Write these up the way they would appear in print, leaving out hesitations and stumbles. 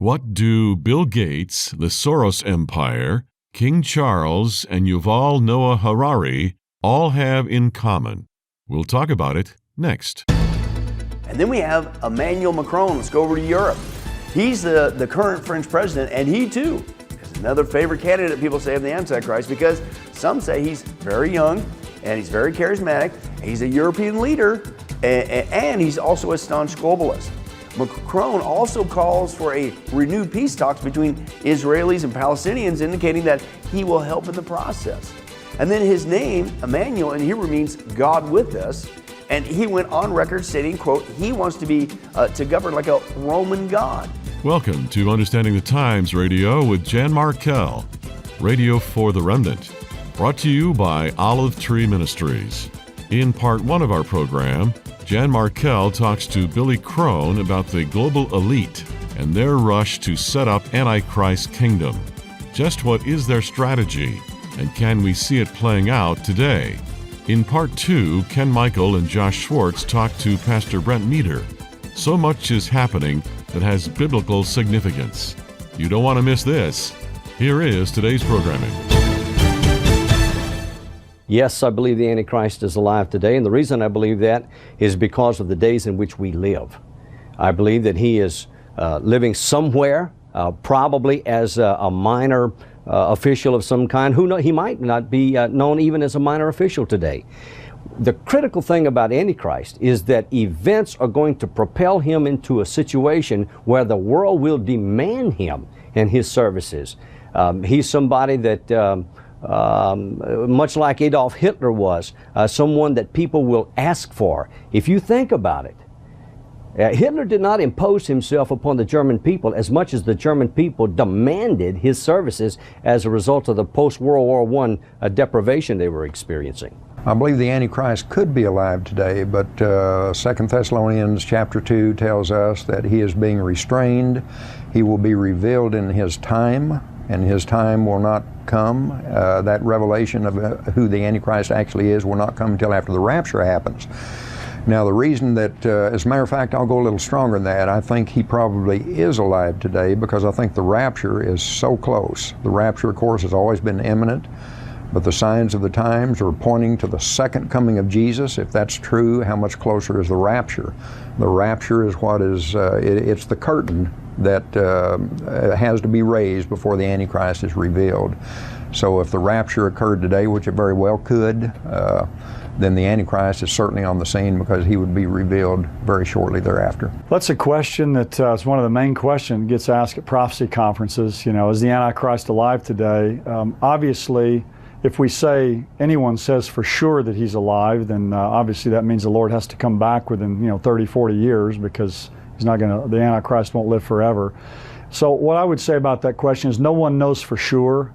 What do Bill Gates, the Soros Empire, King Charles, and Yuval Noah Harari all have in common? We'll talk about it next. And then we have Emmanuel Macron. Let's go over to Europe. He's the current French president, and he too is another favorite candidate, people say, of the Antichrist, because some say he's very young and he's very charismatic. He's a European leader, and he's also a staunch globalist. Macron also calls for a renewed peace talks between Israelis and Palestinians, indicating that he will help in the process. And then his name, Emmanuel, in Hebrew means God with us. And he went on record stating, quote, he wants to govern like a Roman God. Welcome to Understanding the Times Radio with Jan Markell, Radio for the Remnant, brought to you by Olive Tree Ministries. In part one of our program, Jan Markell talks to Billy Crone about the global elite and their rush to set up Antichrist kingdom. Just what is their strategy, and can we see it playing out today? In part two, Ken Michael and Josh Schwartz talk to Pastor Brent Meader. So much is happening that has biblical significance. You don't want to miss this. Here is today's programming. Yes, I believe the Antichrist is alive today, and the reason I believe that is because of the days in which we live. I believe that he is living somewhere, probably as a minor official of some kind. Who knows? He might not be known even as a minor official today. The critical thing about Antichrist is that events are going to propel him into a situation where the world will demand him and his services. He's somebody that much like Adolf Hitler was, someone that people will ask for. If you think about it, Hitler did not impose himself upon the German people as much as the German people demanded his services as a result of the post-World War I deprivation they were experiencing. I believe the Antichrist could be alive today, but 2 Thessalonians chapter 2 tells us that he is being restrained. He will be revealed in his time, and his time will not come. That revelation of who the Antichrist actually is will not come until after the rapture happens. Now, the reason that, as a matter of fact, I'll go a little stronger than that. I think he probably is alive today because I think the rapture is so close. The rapture, of course, has always been imminent, but the signs of the times are pointing to the second coming of Jesus. If that's true, how much closer is the rapture? The rapture is what is, it's the curtain that has to be raised before the Antichrist is revealed. So if the rapture occurred today, which it very well could, then the Antichrist is certainly on the scene because he would be revealed very shortly thereafter. That's a question that is one of the main questions gets asked at prophecy conferences. You know, is the Antichrist alive today? Obviously, if we say anyone says for sure that he's alive, then obviously that means the Lord has to come back within 30, 40 years because he's not going to. The Antichrist won't live forever. So what I would say about that question is no one knows for sure.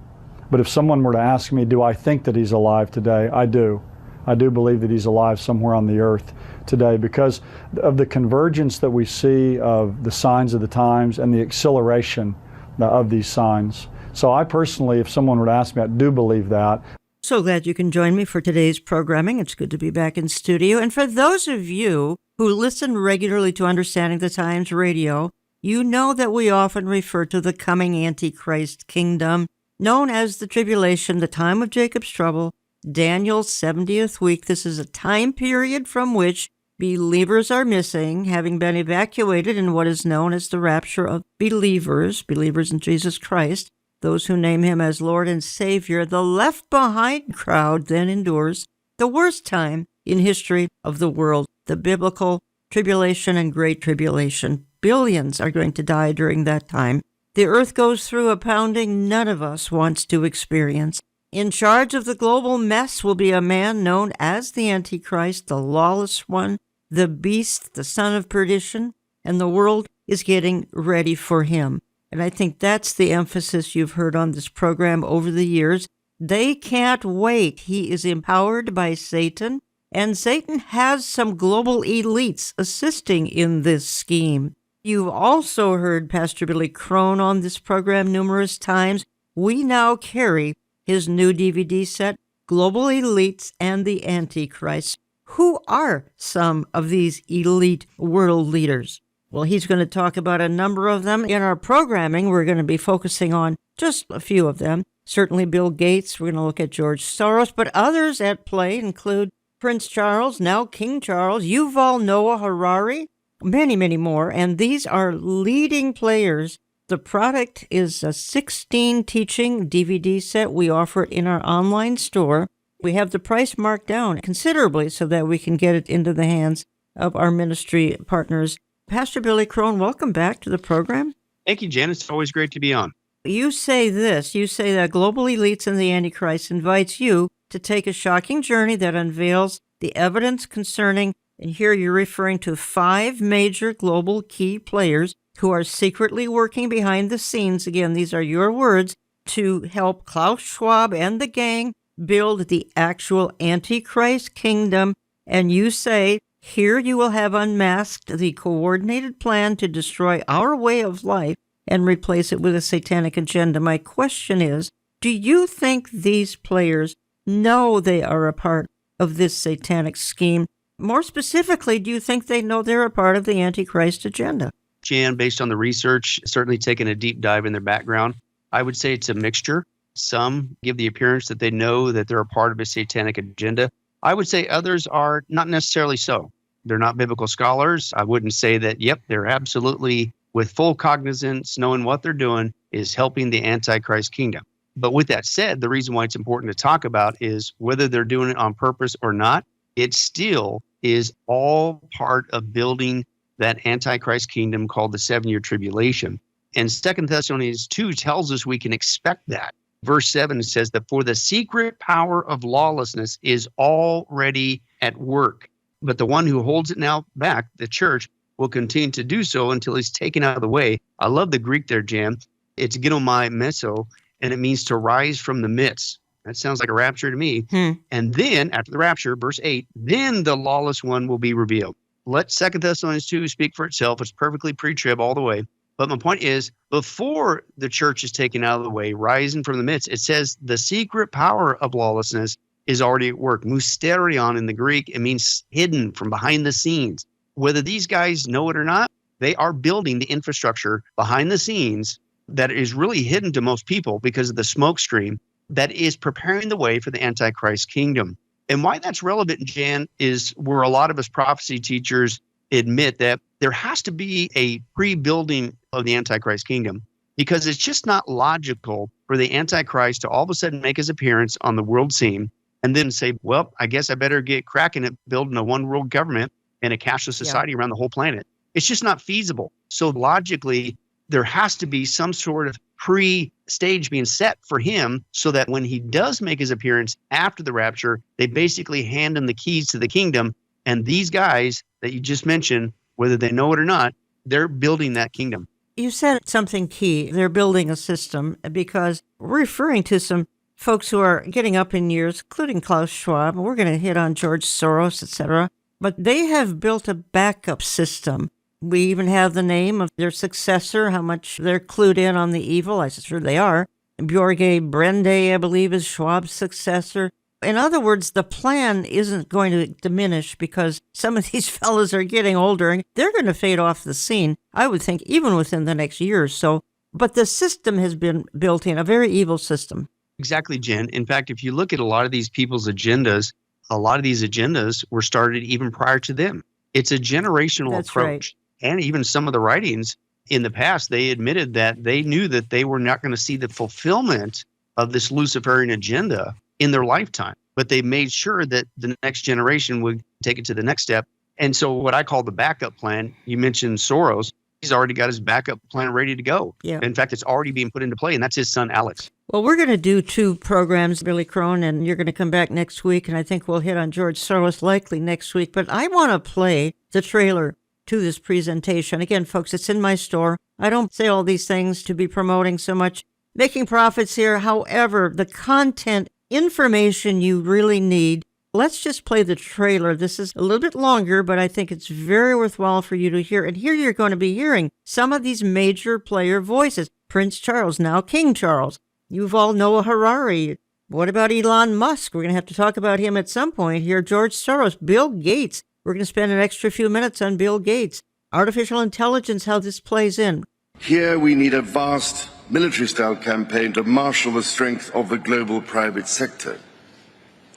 But if someone were to ask me, do I think that he's alive today? I do. I do believe that he's alive somewhere on the earth today because of the convergence that we see of the signs of the times and the acceleration of these signs. So I personally, if someone were to ask me, I do believe that. So glad you can join me for today's programming. It's good to be back in studio. And for those of you who listen regularly to Understanding the Times Radio, you know that we often refer to the coming Antichrist kingdom, known as the tribulation, the time of Jacob's trouble, Daniel's 70th week. This is a time period from which believers are missing, having been evacuated in what is known as the rapture of believers in Jesus Christ, those who name him as Lord and Savior. The left behind crowd then endures the worst time in history of the world, the biblical tribulation and great tribulation. Billions are going to die during that time. The earth goes through a pounding none of us wants to experience. In charge of the global mess will be a man known as the Antichrist, the lawless one, the beast, the son of perdition, and the world is getting ready for him. And I think that's the emphasis you've heard on this program over the years. They can't wait. He is empowered by Satan, and Satan has some global elites assisting in this scheme. You've also heard Pastor Billy Crone on this program numerous times. We now carry his new DVD set, Global Elites and the Antichrist. Who are some of these elite world leaders? Well, he's going to talk about a number of them. In our programming, we're going to be focusing on just a few of them. Certainly Bill Gates, we're going to look at George Soros, but others at play include Prince Charles, now King Charles, Yuval Noah Harari, many, many more. And these are leading players. The product is a 16 teaching DVD set. We offer it in our online store. We have the price marked down considerably so that we can get it into the hands of our ministry partners. Pastor Billy Crone, welcome back to the program. Thank you, Jen. It's always great to be on. You say that global elites and the Antichrist invites you to take a shocking journey that unveils the evidence concerning, and here you're referring to 5 major global key players who are secretly working behind the scenes. Again, these are your words, to help Klaus Schwab and the gang build the actual Antichrist kingdom. And you say, here you will have unmasked the coordinated plan to destroy our way of life and replace it with a satanic agenda. My question is, do you think these players know they are a part of this satanic scheme? More specifically, do you think they know they're a part of the Antichrist agenda? Jan, based on the research, certainly taking a deep dive in their background, I would say it's a mixture. Some give the appearance that they know that they're a part of a satanic agenda. I would say others are not necessarily so. They're not biblical scholars. I wouldn't say that, yep, they're absolutely with full cognizance, knowing what they're doing is helping the Antichrist kingdom. But with that said, the reason why it's important to talk about is whether they're doing it on purpose or not, it still is all part of building that Antichrist kingdom called the 7-year tribulation. And 2 Thessalonians 2 tells us we can expect that. Verse 7 says that for the secret power of lawlessness is already at work. But the one who holds it now back, the church, will continue to do so until he's taken out of the way. I love the Greek there, Jan. It's ginomai meso, and it means to rise from the midst. That sounds like a rapture to me. And then, after the rapture, verse 8, then the lawless one will be revealed. Let 2 Thessalonians 2 speak for itself. It's perfectly pre-trib all the way. But my point is, before the church is taken out of the way, rising from the midst, it says the secret power of lawlessness is already at work. Mysterion in the Greek, it means hidden from behind the scenes. Whether these guys know it or not, they are building the infrastructure behind the scenes that is really hidden to most people because of the smoke stream that is preparing the way for the Antichrist kingdom. And why that's relevant, Jan, is where a lot of us prophecy teachers admit that there has to be a pre-building of the Antichrist kingdom, because it's just not logical for the Antichrist to all of a sudden make his appearance on the world scene and then say, well, I guess I better get cracking at building a one world government and a cashless society around the whole planet. It's just not feasible. So logically, there has to be some sort of pre-stage being set for him so that when he does make his appearance after the rapture, they basically hand him the keys to the kingdom. And these guys that you just mentioned, whether they know it or not, they're building that kingdom. You said something key. They're building a system, because we're referring to some folks who are getting up in years, including Klaus Schwab. We're going to hit on George Soros, etc. But they have built a backup system. We even have the name of their successor, how much they're clued in on the evil. I'm sure they are. Bjorge Brende, I believe, is Schwab's successor. In other words, the plan isn't going to diminish because some of these fellows are getting older and they're going to fade off the scene, I would think, even within the next year or so. But the system has been built in, a very evil system. Exactly, Jen. In fact, if you look at a lot of these people's agendas, a lot of these agendas were started even prior to them. It's a generational approach. Right. And even some of the writings in the past, they admitted that they knew that they were not going to see the fulfillment of this Luciferian agenda in their lifetime, but they made sure that the next generation would take it to the next step. And so what I call the backup plan, you mentioned Soros, he's already got his backup plan ready to go. Yeah. In fact, it's already being put into play, and that's his son, Alex. Well, we're going to do 2 programs, Billy Crone, and you're going to come back next week, and I think we'll hit on George Soros likely next week. But I want to play the trailer to this presentation. Again, folks, it's in my store. I don't say all these things to be promoting so much, making profits here. However, the content, information you really need, let's just play the trailer. This is a little bit longer, but I think it's very worthwhile for you to hear. And here you're going to be hearing some of these major player voices. Prince Charles, now King Charles. Yuval Noah Harari. What about Elon Musk? We're going to have to talk about him at some point here. George Soros, Bill Gates. We're going to spend an extra few minutes on Bill Gates. artificial intelligence, how this plays in. Here we need a vast military-style campaign to marshal the strength of the global private sector,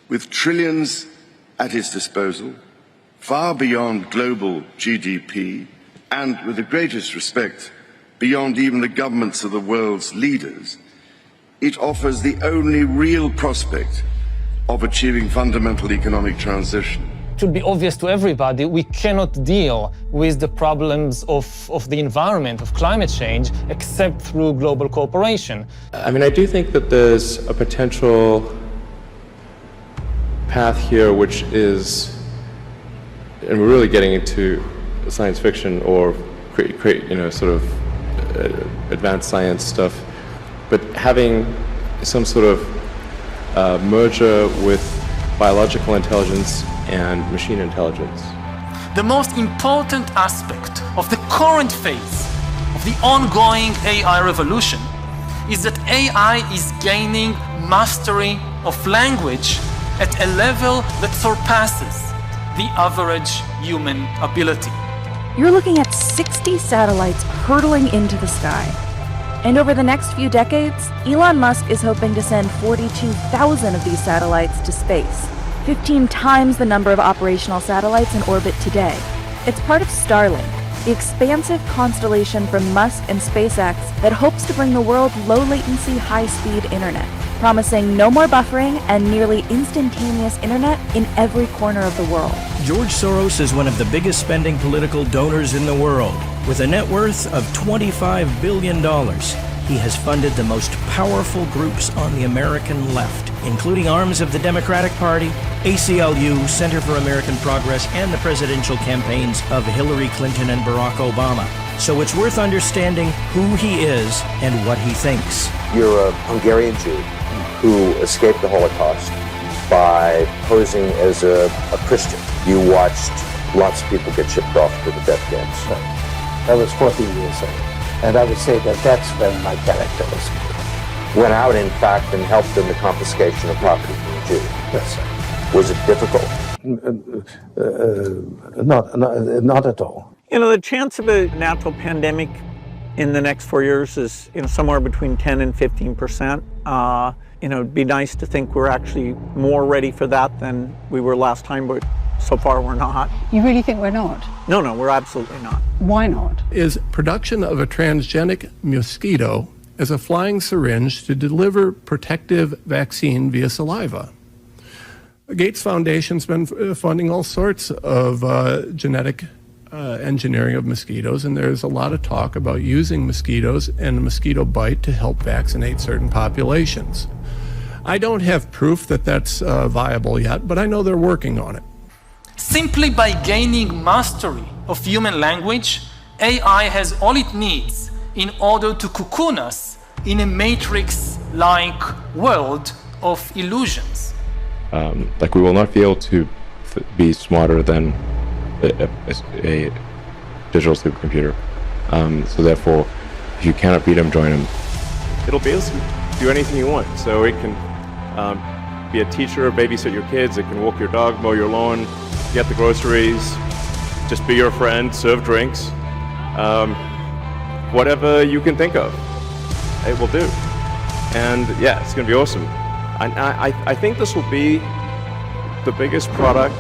with trillions at its disposal, far beyond global GDP, and with the greatest respect, beyond even the governments of the world's leaders. It offers the only real prospect of achieving fundamental economic transition. It should be obvious to everybody we cannot deal with the problems of the environment, of climate change, except through global cooperation. I mean, I do think that there's a potential path here which is, and we're really getting into science fiction or create sort of advanced science stuff, but having some sort of merger with biological intelligence and machine intelligence. The most important aspect of the current phase of the ongoing AI revolution is that AI is gaining mastery of language at a level that surpasses the average human ability. You're looking at 60 satellites hurtling into the sky. And over the next few decades, Elon Musk is hoping to send 42,000 of these satellites to space, 15 times the number of operational satellites in orbit today. It's part of Starlink, the expansive constellation from Musk and SpaceX that hopes to bring the world low-latency, high-speed internet, promising no more buffering and nearly instantaneous internet in every corner of the world. George Soros is one of the biggest spending political donors in the world. With a net worth of $25 billion, he has funded the most powerful groups on the American left, including arms of the Democratic Party, ACLU, Center for American Progress, and the presidential campaigns of Hillary Clinton and Barack Obama. So it's worth understanding who he is and what he thinks. You're a Hungarian Jew who escaped the Holocaust by posing as a Christian. You watched lots of people get shipped off to the death camps. I was 14 years old, and I would say that that's when my character was built. Went out, in fact, and helped in the confiscation of property from the Jews. Yes, sir. Was it difficult? Not at all. You know, the chance of a natural pandemic in the next 4 years is, somewhere between 10 and 15%. It'd be nice to think we're actually more ready for that than we were last time, but so far we're not. You really think we're not? No, we're absolutely not. Why not? Is production of a transgenic mosquito as a flying syringe to deliver protective vaccine via saliva. The Gates Foundation's been funding all sorts of genetic engineering of mosquitoes, and there's a lot of talk about using mosquitoes and a mosquito bite to help vaccinate certain populations. I don't have proof that that's viable yet, but I know they're working on it. Simply by gaining mastery of human language, AI has all it needs in order to cocoon us in a matrix-like world of illusions. Like we will not be able to be smarter than a digital supercomputer. So therefore, if you cannot beat them, join them. It'll be able to do anything you want. So it can be a teacher, babysit your kids, it can walk your dog, mow your lawn, get the groceries, just be your friend, serve drinks, whatever you can think of, it will do. And yeah, it's going to be awesome. I think this will be the biggest product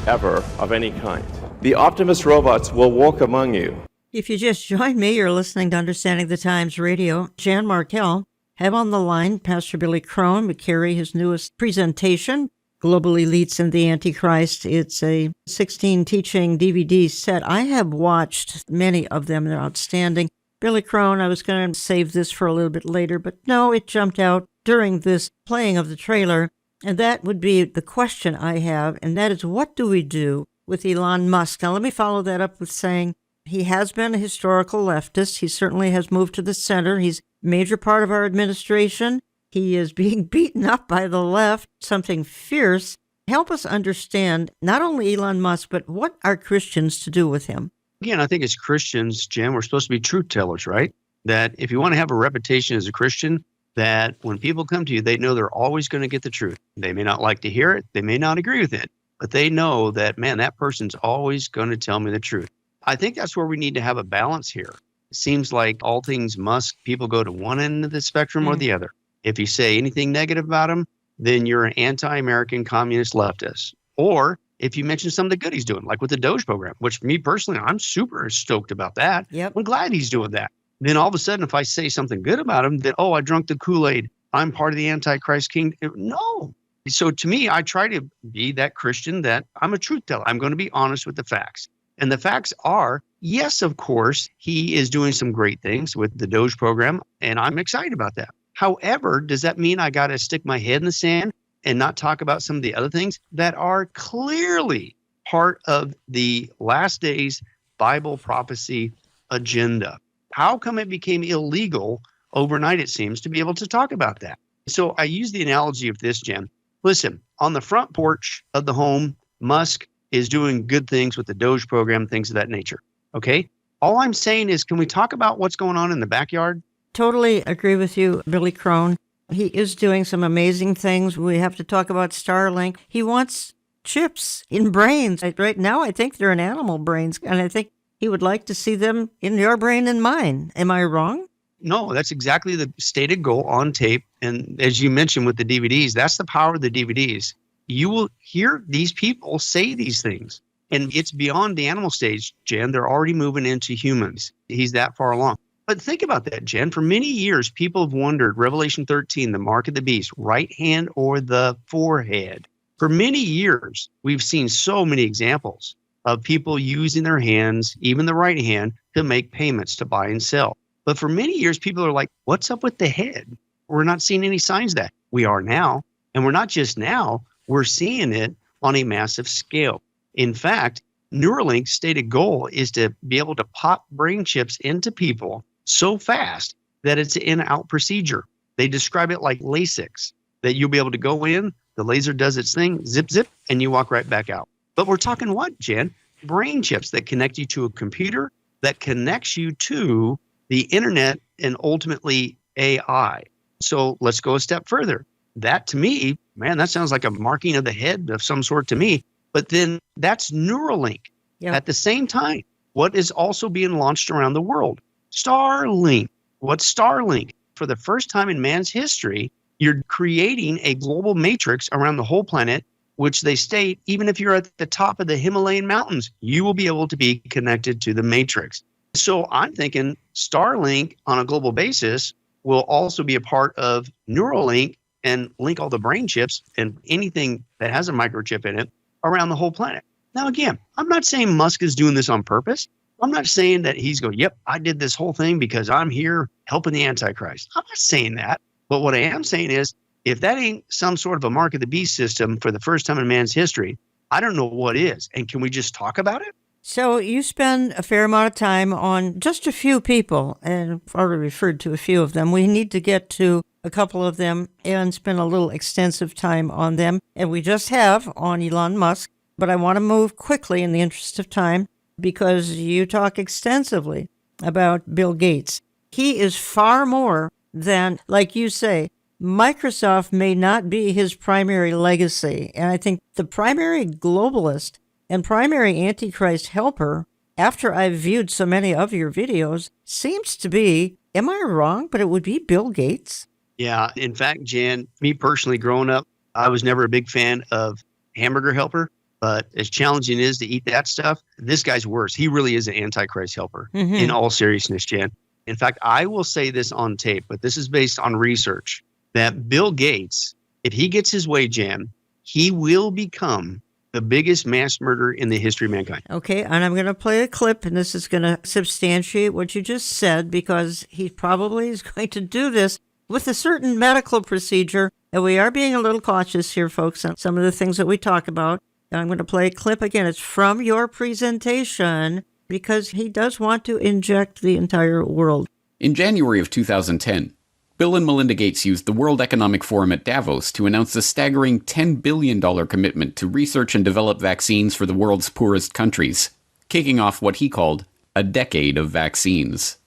ever of any kind. The Optimus robots will walk among you. If you just joined me, you're listening to Understanding the Times Radio. Jan Markell, have on the line Pastor Billy Crone. We carry his newest presentation, Global Elites and the Antichrist. It's a 16 teaching DVD set. I have watched many of them. They're outstanding. Billy Crone, I was going to save this for a little bit later, but no, it jumped out during this playing of the trailer. And that would be the question I have, and that is, what do we do with Elon Musk? Now, let me follow that up with saying he has been a historical leftist. He certainly has moved to the center. He's a major part of our administration. He is being beaten up by the left, something fierce. Help us understand not only Elon Musk, but what are Christians to do with him? Again, I think as Christians, Jim, we're supposed to be truth tellers, right? That if you want to have a reputation as a Christian, that when people come to you, they know they're always going to get the truth. They may not like to hear it. They may not agree with it, but they know that, man, that person's always going to tell me the truth. I think that's where we need to have a balance here. It seems like all things Musk, people go to one end of the spectrum or the other. If you say anything negative about him, then you're an anti-American communist leftist. Or if you mention some of the good he's doing, like with the Doge program, which me personally, I'm super stoked about that. Yep. I'm glad he's doing that. Then all of a sudden, if I say something good about him, then, oh, I drunk the Kool-Aid, I'm part of the Antichrist kingdom. No. So to me, I try to be that Christian that I'm a truth teller. I'm going to be honest with the facts. And the facts are, yes, of course, he is doing some great things with the Doge program, and I'm excited about that. However, does that mean I got to stick my head in the sand and not talk about some of the other things that are clearly part of the last days Bible prophecy agenda? How come it became illegal overnight, it seems, to be able to talk about that? So I use the analogy of this, Jen. Listen, on the front porch of the home, Musk is doing good things with the Doge program, things of that nature. Okay? All I'm saying is, can we talk about what's going on in the backyard? Totally agree with you, Billy Crone. He is doing some amazing things. We have to talk about Starlink. He wants chips in brains. Right now, I think they're in animal brains, and I think he would like to see them in your brain and mine. Am I wrong? No, that's exactly the stated goal on tape. And as you mentioned with the DVDs, that's the power of the DVDs. You will hear these people say these things. And it's beyond the animal stage, Jen. They're already moving into humans. He's that far along. But think about that, Jen. For many years, people have wondered, Revelation 13, the mark of the beast, right hand or the forehead. For many years, we've seen so many examples of people using their hands, even the right hand, to make payments, to buy and sell. But for many years, people are like, what's up with the head? We're not seeing any signs of that. We are now. And we're not just now, we're seeing it on a massive scale. In fact, Neuralink's stated goal is to be able to pop brain chips into people so fast that it's an in-out procedure. They describe it like LASIK, that you'll be able to go in, the laser does its thing, zip, zip, and you walk right back out. But we're talking what, Jen? Brain chips that connect you to a computer, that connects you to the internet and ultimately AI. So let's go a step further. That to me, man, that sounds like a marking of the head of some sort to me. But then that's Neuralink. Yep. At the same time, what is also being launched around the world? Starlink. What's Starlink? For the first time in man's history, you're creating a global matrix around the whole planet, which they state, even if you're at the top of the Himalayan mountains, you will be able to be connected to the matrix. So I'm thinking Starlink on a global basis will also be a part of Neuralink and link all the brain chips and anything that has a microchip in it around the whole planet. Now, again, I'm not saying Musk is doing this on purpose. I'm not saying that he's going, yep, I did this whole thing because I'm here helping the Antichrist. I'm not saying that. But what I am saying is, if that ain't some sort of a mark of the beast system for the first time in man's history, I don't know what is. And can we just talk about it? So you spend a fair amount of time on just a few people, and I've already referred to a few of them. We need to get to a couple of them and spend a little extensive time on them. And we just have on Elon Musk, but I want to move quickly in the interest of time because you talk extensively about Bill Gates. He is far more than, like you say, Microsoft may not be his primary legacy. And I think the primary globalist and primary Antichrist helper, after I've viewed so many of your videos, seems to be, am I wrong, but it would be Bill Gates? Yeah. In fact, Jan, me personally growing up, I was never a big fan of Hamburger Helper, but as challenging it is to eat that stuff, this guy's worse. He really is an Antichrist helper in all seriousness, Jan. In fact, I will say this on tape, but this is based on research, that Bill Gates, if he gets his way, Jan, he will become the biggest mass murderer in the history of mankind. Okay, and I'm going to play a clip, and this is going to substantiate what you just said, because he probably is going to do this with a certain medical procedure, and we are being a little cautious here, folks, on some of the things that we talk about. And I'm going to play a clip again. It's from your presentation, because he does want to inject the entire world. In January of 2010, Bill and Melinda Gates used the World Economic Forum at Davos to announce a staggering $10 billion commitment to research and develop vaccines for the world's poorest countries, kicking off what he called a decade of vaccines.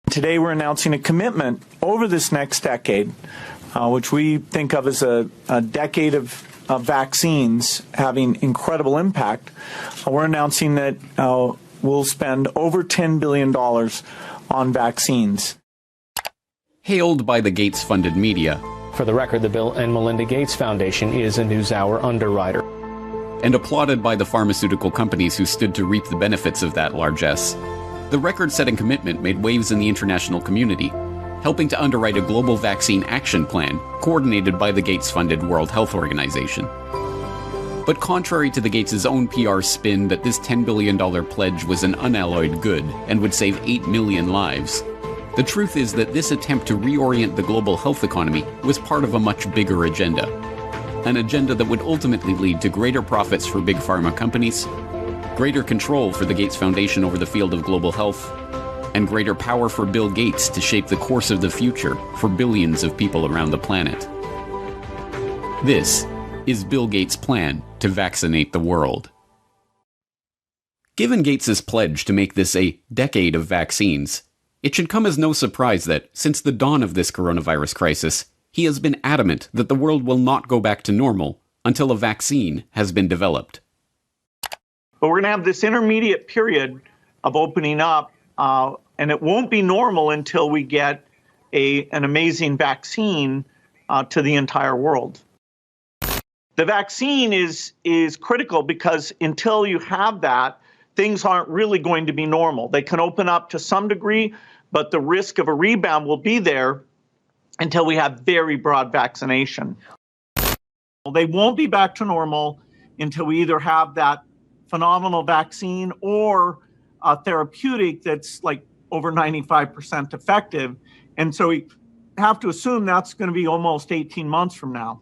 Today we're announcing a commitment over this next decade, which we think of as a decade of vaccines having incredible impact. We're announcing that will spend over $10 billion on vaccines. Hailed by the Gates-funded media. For the record, the Bill and Melinda Gates Foundation is a NewsHour underwriter. And applauded by the pharmaceutical companies who stood to reap the benefits of that largesse. The record-setting commitment made waves in the international community, helping to underwrite a global vaccine action plan coordinated by the Gates-funded World Health Organization. But contrary to the Gates' own PR spin that this $10 billion pledge was an unalloyed good and would save 8 million lives, the truth is that this attempt to reorient the global health economy was part of a much bigger agenda. An agenda that would ultimately lead to greater profits for big pharma companies, greater control for the Gates Foundation over the field of global health, and greater power for Bill Gates to shape the course of the future for billions of people around the planet. This is Bill Gates' plan to vaccinate the world. Given Gates' pledge to make this a decade of vaccines, it should come as no surprise that, since the dawn of this coronavirus crisis, he has been adamant that the world will not go back to normal until a vaccine has been developed. But we're going to have this intermediate period of opening up, and it won't be normal until we get an amazing vaccine to the entire world. The vaccine is critical because until you have that, things aren't really going to be normal. They can open up to some degree, but the risk of a rebound will be there until we have very broad vaccination. They won't be back to normal until we either have that phenomenal vaccine or a therapeutic that's like over 95% effective. And so we have to assume that's going to be almost 18 months from now.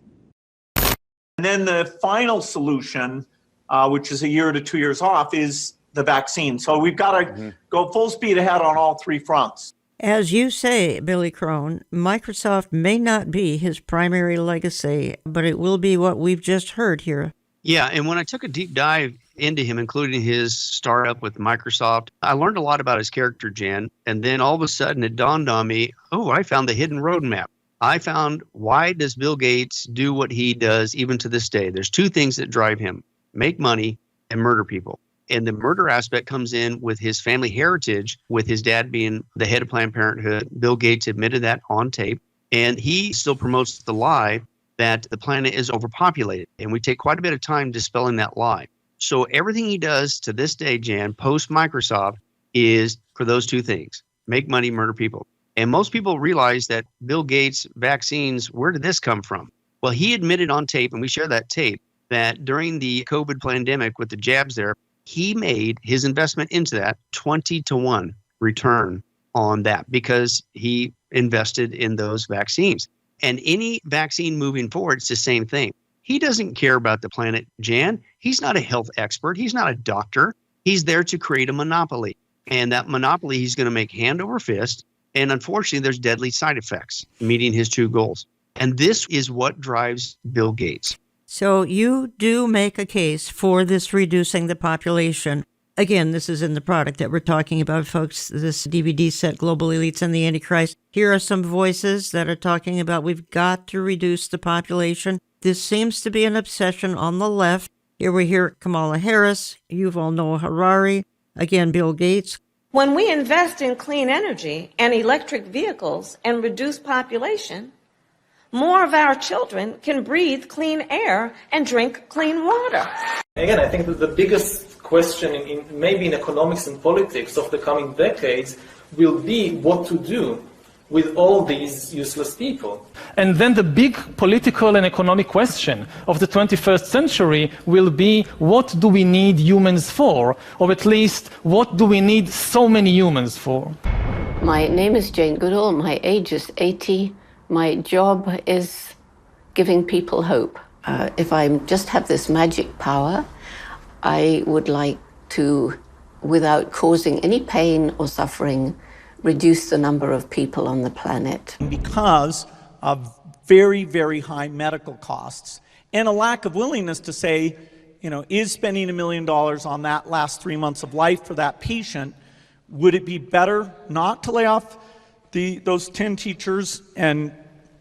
And then the final solution, which is a year to 2 years off, is the vaccine. So we've got to go full speed ahead on all three fronts. As you say, Billy Crone, Microsoft may not be his primary legacy, but it will be what we've just heard here. Yeah, and when I took a deep dive into him, including his startup with Microsoft, I learned a lot about his character, Jan. And then all of a sudden it dawned on me, I found the hidden roadmap. I found, why does Bill Gates do what he does even to this day? There's two things that drive him: make money and murder people. And the murder aspect comes in with his family heritage, with his dad being the head of Planned Parenthood. Bill Gates admitted that on tape. And he still promotes the lie that the planet is overpopulated. And we take quite a bit of time dispelling that lie. So everything he does to this day, Jan, post-Microsoft, is for those two things: make money, murder people. And most people realize that Bill Gates' vaccines, where did this come from? Well, he admitted on tape, and we share that tape, that during the COVID pandemic with the jabs there, he made his investment into that 20-to-1 return on that because he invested in those vaccines. And any vaccine moving forward, it's the same thing. He doesn't care about the planet, Jan. He's not a health expert. He's not a doctor. He's there to create a monopoly. And that monopoly he's going to make hand over fist. And unfortunately, there's deadly side effects meeting his two goals. And this is what drives Bill Gates. So you do make a case for this reducing the population. Again, this is in the product that we're talking about, folks, this DVD set, Global Elites and the Antichrist. Here are some voices that are talking about we've got to reduce the population. This seems to be an obsession on the left. Here we hear Kamala Harris, Yuval Noah Harari, again, Bill Gates. When we invest in clean energy and electric vehicles and reduce population, more of our children can breathe clean air and drink clean water. Again, I think that the biggest question maybe in economics and politics of the coming decades will be what to do with all these useless people. And then the big political and economic question of the 21st century will be, what do we need humans for? Or at least, what do we need so many humans for? My name is Jane Goodall. My age is 80. My job is giving people hope. If I just have this magic power, I would like to, without causing any pain or suffering, reduce the number of people on the planet. Because of very, very high medical costs and a lack of willingness to say, is spending $1 million on that last 3 months of life for that patient, would it be better not to lay off those 10 teachers and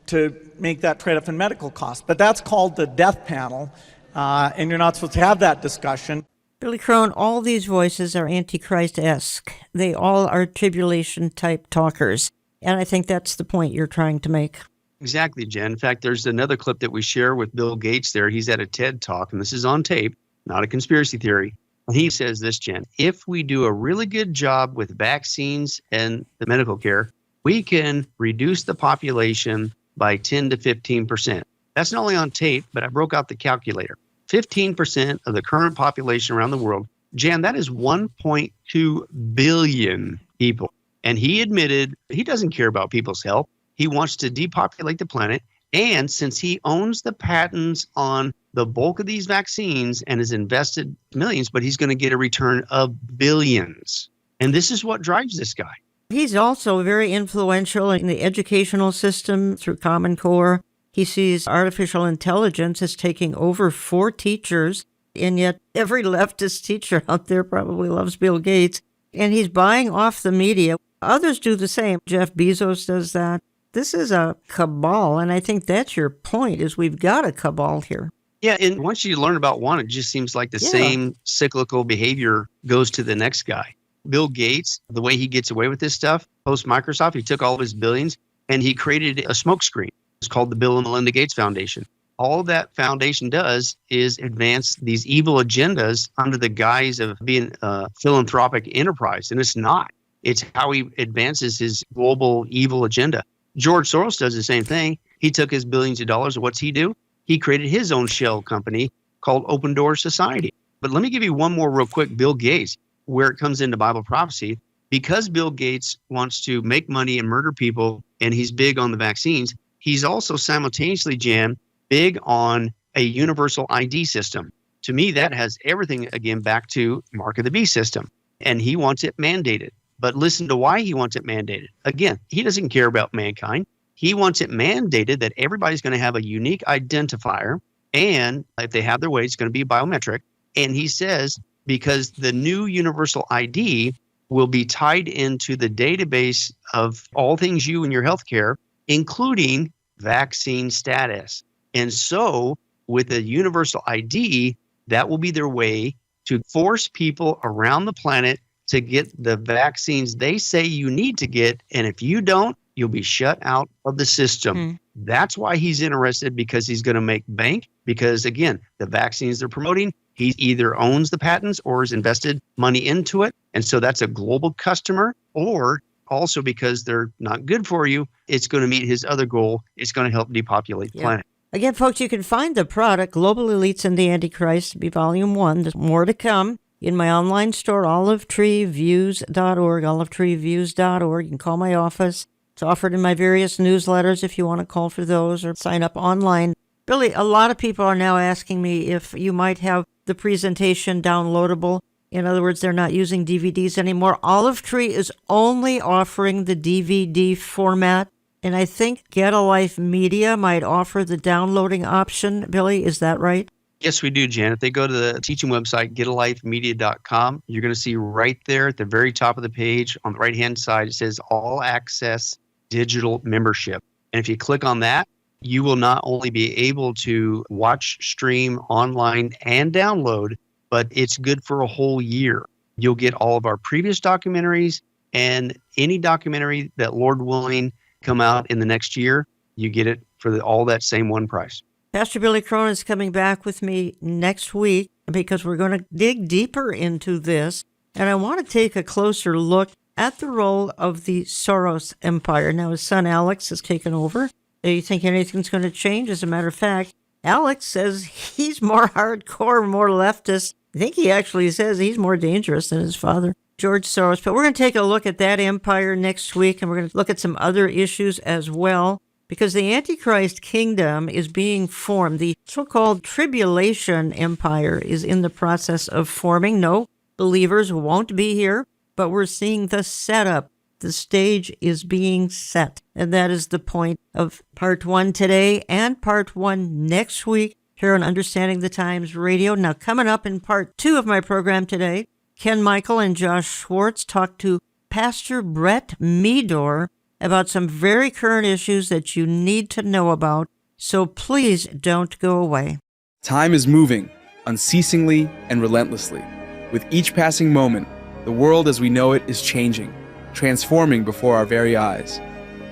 to make that trade-off in medical costs? But that's called the death panel, and you're not supposed to have that discussion. Billy Crone, all these voices are Antichrist-esque. They all are tribulation-type talkers. And I think that's the point you're trying to make. Exactly, Jen. In fact, there's another clip that we share with Bill Gates there. He's at a TED Talk, and this is on tape, not a conspiracy theory. And he says this, Jen, if we do a really good job with vaccines and the medical care, we can reduce the population by 10 to 15%. That's not only on tape, but I broke out the calculator. 15% of the current population around the world. Jan, that is 1.2 billion people. And he admitted he doesn't care about people's health. He wants to depopulate the planet. And since he owns the patents on the bulk of these vaccines and has invested millions, but he's going to get a return of billions. And this is what drives this guy. He's also very influential in the educational system through Common Core. He sees artificial intelligence as taking over for teachers, and yet every leftist teacher out there probably loves Bill Gates. And he's buying off the media. Others do the same. Jeff Bezos does that. This is a cabal, and I think that's your point, is we've got a cabal here. Yeah, and once you learn about one, it just seems like the same cyclical behavior goes to the next guy. Bill Gates, the way he gets away with this stuff, post-Microsoft, he took all of his billions and he created a smokescreen. It's called the Bill and Melinda Gates Foundation. All that foundation does is advance these evil agendas under the guise of being a philanthropic enterprise, and it's not. It's how he advances his global evil agenda. George Soros does the same thing. He took his billions of dollars, and what's he do? He created his own shell company called Open Door Society. But let me give you one more real quick, Bill Gates, where it comes into Bible prophecy. Because Bill Gates wants to make money and murder people, and he's big on the vaccines, he's also simultaneously, Jan, big on a universal ID system. To me, that has everything, again, back to Mark of the Beast system. And he wants it mandated. But listen to why he wants it mandated. Again, he doesn't care about mankind. He wants it mandated that everybody's going to have a unique identifier. And if they have their way, it's going to be biometric. And he says, because the new universal ID will be tied into the database of all things you and your healthcare, including vaccine status. And so with a universal ID, that will be their way to force people around the planet to get the vaccines they say you need to get. And if you don't, you'll be shut out of the system. That's why he's interested, because he's going to make bank. Because again, the vaccines they're promoting, he either owns the patents or has invested money into it. And so that's a global customer, or also because they're not good for you, it's going to meet his other goal. It's going to help depopulate the planet. Again, folks, you can find the product, Global Elites and the Antichrist, be Volume 1. There's more to come in my online store, olivetreeviews.org, olivetreeviews.org. You can call my office. It's offered in my various newsletters if you want to call for those or sign up online. Billy, a lot of people are now asking me if you might have the presentation downloadable. In other words, they're not using DVDs anymore. Olive Tree is only offering the DVD format. And I think Get a Life Media might offer the downloading option. Billy, is that right? Yes, we do, Jan. If they go to the teaching website, getalifemedia.com, you're going to see right there at the very top of the page on the right-hand side, it says All Access Digital Membership. And if you click on that, you will not only be able to watch, stream online, and download, but it's good for a whole year. You'll get all of our previous documentaries, and any documentary that, Lord willing, come out in the next year, you get it for all that same one price. Pastor Billy Crone is coming back with me next week because we're going to dig deeper into this. And I want to take a closer look at the role of the Soros empire. Now, his son Alex has taken over. Do you think anything's going to change? As a matter of fact, Alex says he's more hardcore, more leftist. I think he actually says he's more dangerous than his father, George Soros. But we're going to take a look at that empire next week, and we're going to look at some other issues as well. Because the Antichrist kingdom is being formed. The so-called tribulation empire is in the process of forming. No, believers won't be here, but we're seeing the setup. The stage is being set. And that is the point of part 1 today and part 1 next week here on Understanding the Times Radio. Now, coming up in part 2 of my program today, Ken Michael and Josh Schwartz talk to Pastor Brett Meador about some very current issues that you need to know about, so please don't go away. Time is moving, unceasingly and relentlessly. With each passing moment, the world as we know it is changing, transforming before our very eyes.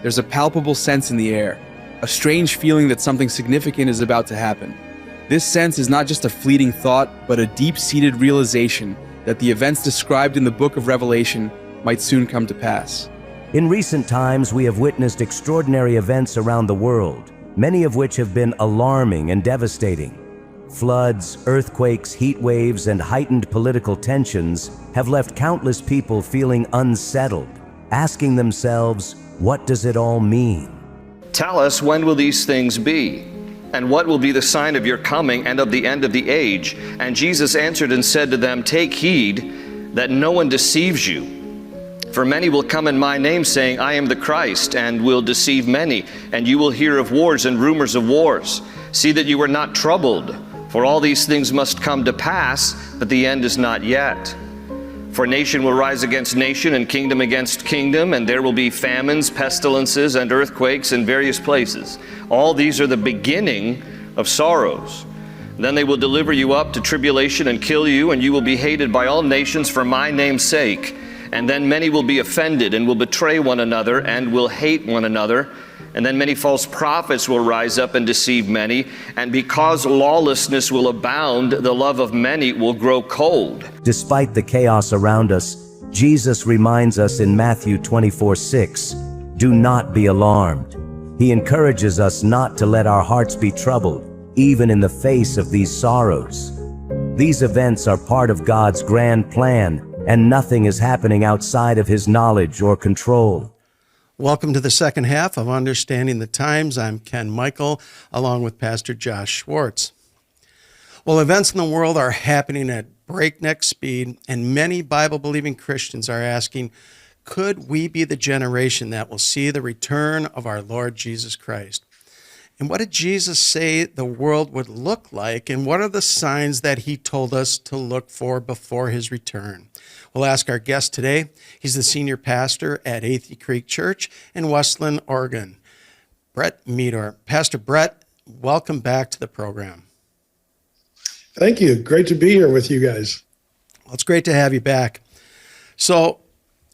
There's a palpable sense in the air, a strange feeling that something significant is about to happen. This sense is not just a fleeting thought, but a deep-seated realization that the events described in the book of Revelation might soon come to pass. In recent times, we have witnessed extraordinary events around the world, many of which have been alarming and devastating. Floods, earthquakes, heat waves, and heightened political tensions have left countless people feeling unsettled, asking themselves, what does it all mean? Tell us, when will these things be? And what will be the sign of your coming and of the end of the age? And Jesus answered and said to them, take heed that no one deceives you. For many will come in my name, saying, I am the Christ, and will deceive many. And you will hear of wars and rumors of wars. See that you are not troubled, for all these things must come to pass, but the end is not yet. For nation will rise against nation, and kingdom against kingdom, and there will be famines, pestilences, and earthquakes in various places. All these are the beginning of sorrows. Then they will deliver you up to tribulation and kill you, and you will be hated by all nations for my name's sake. And then many will be offended and will betray one another and will hate one another. And then many false prophets will rise up and deceive many. And because lawlessness will abound, the love of many will grow cold. Despite the chaos around us, Jesus reminds us in Matthew 24:6, do not be alarmed. He encourages us not to let our hearts be troubled, even in the face of these sorrows. These events are part of God's grand plan, and nothing is happening outside of His knowledge or control. Welcome to the second half of Understanding the Times. I'm Ken Michael, along with Pastor Josh Schwartz. Well, events in the world are happening at breakneck speed, and many Bible-believing Christians are asking, could we be the generation that will see the return of our Lord Jesus Christ? And what did Jesus say the world would look like, and what are the signs that He told us to look for before His return? We'll ask our guest today. He's the senior pastor at Athey Creek Church in Westland, Oregon, Brett Meador. Pastor Brett, welcome back to the program. Thank you. Great to be here with you guys. Well, it's great to have you back. So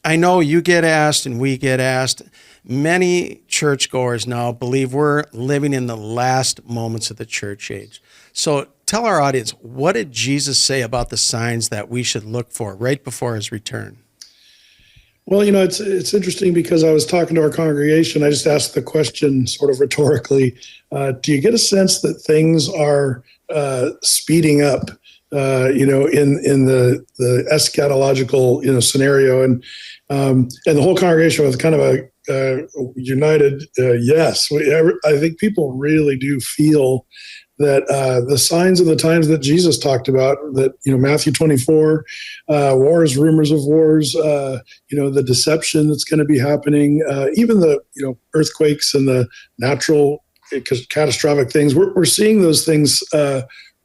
I know you get asked and we get asked. Many churchgoers now believe we're living in the last moments of the church age. So tell our audience, what did Jesus say about the signs that we should look for right before His return? Well, you know, it's interesting because I was talking to our congregation. I just asked the question sort of rhetorically, do you get a sense that things are speeding up, in the eschatological, scenario? And the whole congregation was kind of a united yes. I think people really do feel that the signs of the times that Jesus talked about, that, Matthew 24, wars, rumors of wars, the deception that's going to be happening, even the, earthquakes and the natural catastrophic things, we're seeing those things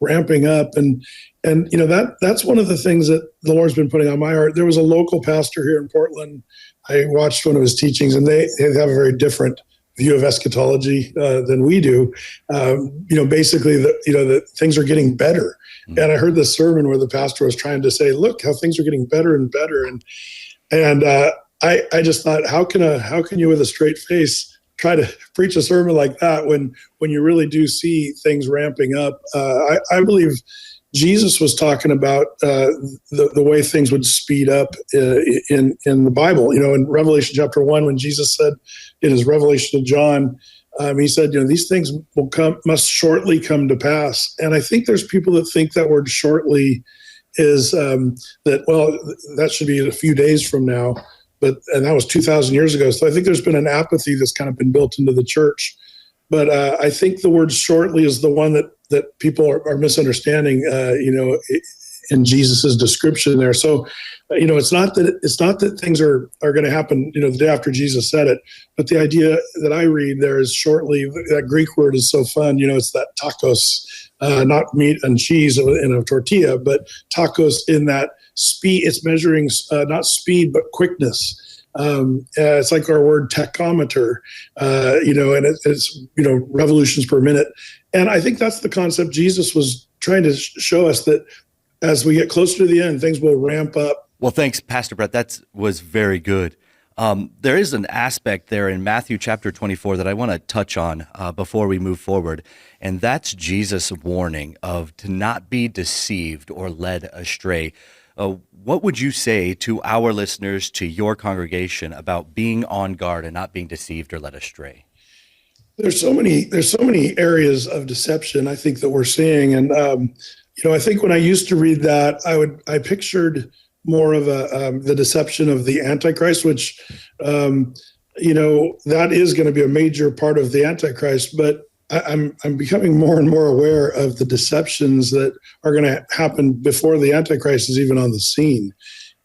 ramping up. And that's one of the things that the Lord's been putting on my heart. There was a local pastor here in Portland. I watched one of his teachings, and they have a very different view of eschatology than we do. Basically, that things are getting better. Mm-hmm. And I heard this sermon where the pastor was trying to say, "Look how things are getting better and better." And I just thought, how can you with a straight face try to preach a sermon like that when you really do see things ramping up? I believe Jesus was talking about the way things would speed up in the Bible. In Revelation chapter 1, when Jesus said in His revelation to John, he said, these things must shortly come to pass. And I think there's people that think that word "shortly" is that should be a few days from now. And that was 2,000 years ago. So I think there's been an apathy that's kind of been built into the church. But I think the word "shortly" is the one that people are misunderstanding, in Jesus's description there. So, it's not that things are going to happen, the day after Jesus said it, but the idea that I read there is shortly. That Greek word is so fun. It's that tacos, not meat and cheese in a tortilla, but tacos in that speed. It's measuring not speed but quickness. It's like our word tachometer, and it's revolutions per minute. And I think that's the concept Jesus was trying to show us, that as we get closer to the end, things will ramp up. Well, thanks, Pastor Brett. That was very good. There is an aspect there in Matthew chapter 24 that I want to touch on before we move forward, and that's Jesus' warning of to not be deceived or led astray. What would you say to our listeners, to your congregation, about being on guard and not being deceived or led astray? There's so many areas of deception I think that we're seeing, and I think when I used to read that, I pictured more of the deception of the Antichrist, which that is going to be a major part of the Antichrist. But I'm becoming more and more aware of the deceptions that are going to happen before the Antichrist is even on the scene.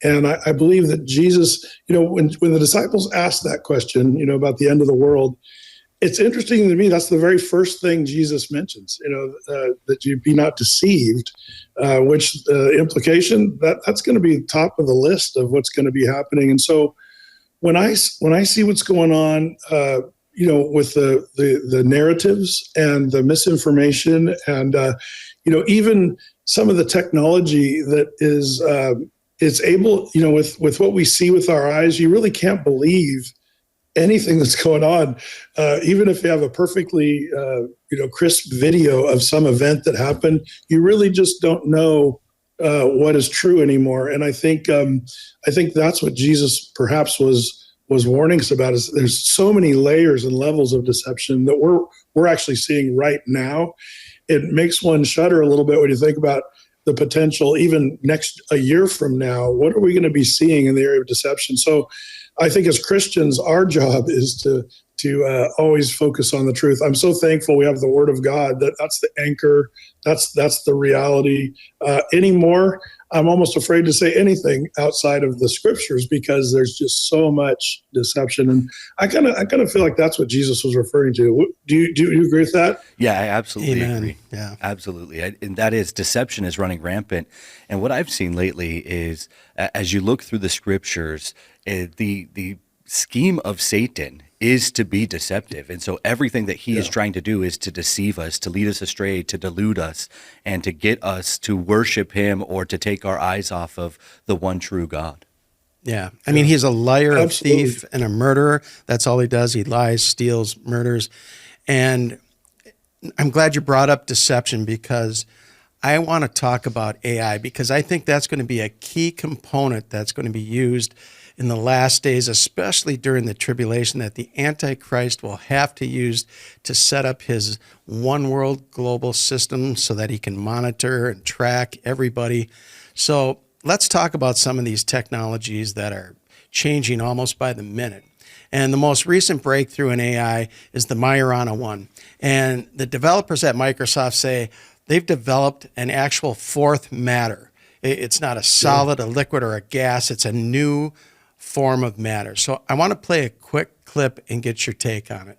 And I believe that Jesus, when the disciples asked that question, about the end of the world, it's interesting to me. That's the very first thing Jesus mentions, that you be not deceived, which implication that's going to be top of the list of what's going to be happening. And so when I see what's going on, with the narratives and the misinformation and, even some of the technology that is able, with what we see with our eyes, you really can't believe anything that's going on, even if you have a perfectly, crisp video of some event that happened, you really just don't know what is true anymore. And I think that's what Jesus perhaps was warning us about. Is there's so many layers and levels of deception that we're actually seeing right now. It makes one shudder a little bit when you think about the potential, even a year from now. What are we going to be seeing in the area of deception? So I think as Christians, our job is to always focus on the truth. I'm so thankful we have the Word of God. That's the anchor. That's the reality. Anymore, I'm almost afraid to say anything outside of the Scriptures because there's just so much deception. And I kind of feel like that's what Jesus was referring to. Do you agree with that? Yeah, I absolutely agree. Yeah, absolutely. And that is, deception is running rampant. And what I've seen lately is, as you look through the Scriptures, the scheme of Satan is to be deceptive. And so everything that he is trying to do is to deceive us, to lead us astray, to delude us, and to get us to worship him or to take our eyes off of the one true God. Yeah. I mean, he's a liar, a thief, and a murderer. That's all he does. He lies, steals, murders. And I'm glad you brought up deception because I want to talk about AI because I think that's going to be a key component that's going to be used in the last days, especially during the tribulation, that the Antichrist will have to use to set up his one world global system so that he can monitor and track everybody. So let's talk about some of these technologies that are changing almost by the minute. And the most recent breakthrough in AI is the Majorana one. And the developers at Microsoft say they've developed an actual fourth matter. It's not a solid, a liquid, or a gas. It's a new form of matter. So I want to play a quick clip and get your take on it.